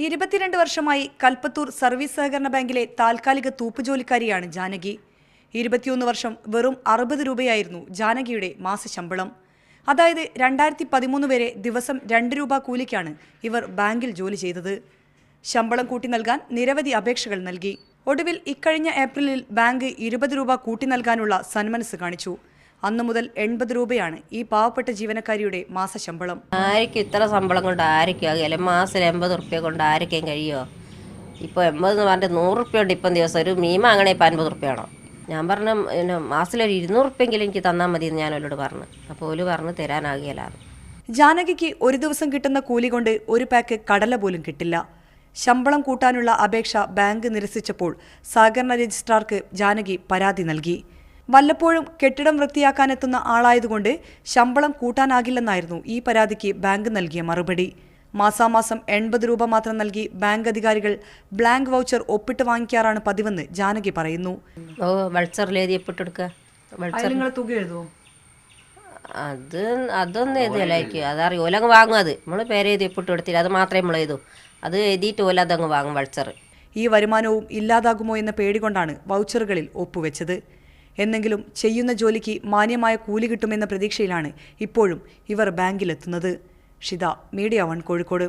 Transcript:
22 വർഷമായി കൽപ്പത്തൂർ സർവീസ് സഹകരണ ബാങ്കിലെ താൽക്കാലിക തൂപ്പുജോലിക്കാരിയാണ് ജാനകി. 21 വർഷം വെറും 60 രൂപയായിരുന്നു ജാനകിയുടെ മാസശമ്പളം. അതായത് 2013 വരെ ദിവസം 2 രൂപ കൂലിക്കാണ് ഇവർ ബാങ്കിൽ ജോലി ചെയ്തത്. ശമ്പളം കൂട്ടി നൽകാൻ നിരവധി അപേക്ഷകൾ നൽകി. ഒടുവിൽ ഇക്കഴിഞ്ഞ ഏപ്രിലിൽ ബാങ്ക് 20 രൂപ കൂട്ടി നൽകാനുള്ള സന്മനസ് കാണിച്ചു. അന്നു മുതൽ 80 രൂപയാണ് ഈ പാവപ്പെട്ട ജീവനക്കാരിയുടെ മാസശമ്പളം. ആർക്കും ഇത്ര ശമ്പളം കൊണ്ട് ആർക്കും ആകില്ല. മാസം 80 റുപ്യ കൊണ്ട് ആർക്കും കഴിയുമോ? ഇപ്പോൾ 80 എന്ന് പറഞ്ഞിട്ട് 100 റുപ്യ ഉണ്ട്. ഇപ്പം ദിവസം ഒരു മീൻ വാങ്ങണേ ഇപ്പം 50 റുപ്യ വേണം. ഞാൻ പറഞ്ഞു പിന്നെ മാസത്തിലൊരു 200 റുപ്യെങ്കിലും എനിക്ക് തന്നാൽ മതി എന്ന് ഞാൻ അവരോട് പറഞ്ഞു. അപ്പോൾ ഓല് പറഞ്ഞ് തരാനാകില്ലാന്ന്. ജാനകിക്ക് ഒരു ദിവസം കിട്ടുന്ന കൂലി കൊണ്ട് ഒരു പാക്ക് കടല പോലും കിട്ടില്ല. ശമ്പളം കൂട്ടാനുള്ള അപേക്ഷ ബാങ്ക് നിരസിച്ചപ്പോൾ സഹകരണ രജിസ്ട്രാർക്ക് ജാനകി പരാതി നൽകി. വല്ലപ്പോഴും കെട്ടിടം വൃത്തിയാക്കാനെത്തുന്ന ആളായതുകൊണ്ട് ശമ്പളം കൂട്ടാനാകില്ലെന്നായിരുന്നു ഈ പരാതിക്ക് ബാങ്ക് നൽകിയ മറുപടി. മാസാമാസം 80 രൂപ മാത്രം നൽകി ബാങ്ക് അധികാരികൾ ബ്ലാങ്ക് വൗച്ചർ ഒപ്പിട്ട് വാങ്ങിക്കാറാണ് പതിവെന്ന് ജാനകി പറയുന്നു. അതൊന്നും എഴുതിയല്ലായിരിക്കും. അതറിയും. ഓലങ്ങ് വാങ്ങും. അത് നമ്മൾ പേരെഴുതി ഒപ്പിട്ട് കൊടുത്തില്ല. അത് മാത്രമേ നമ്മൾ എഴുതൂ. അത് എഴുതിയിട്ട് ഓല അതങ്ങ് വാങ്ങും വൾച്ചർ. ഈ വരുമാനവും ഇല്ലാതാകുമോ എന്ന പേടി കൊണ്ടാണ് വൗച്ചറുകളിൽ ഒപ്പുവെച്ചത്. എന്നെങ്കിലും ചെയ്യുന്ന ജോലിക്ക് മാന്യമായ കൂലി കിട്ടുമെന്ന പ്രതീക്ഷയിലാണ് ഇപ്പോഴും ഇവർ ബാങ്കിലെത്തുന്നത്. ഷിത, മീഡിയ 1 കോഴിക്കോട്.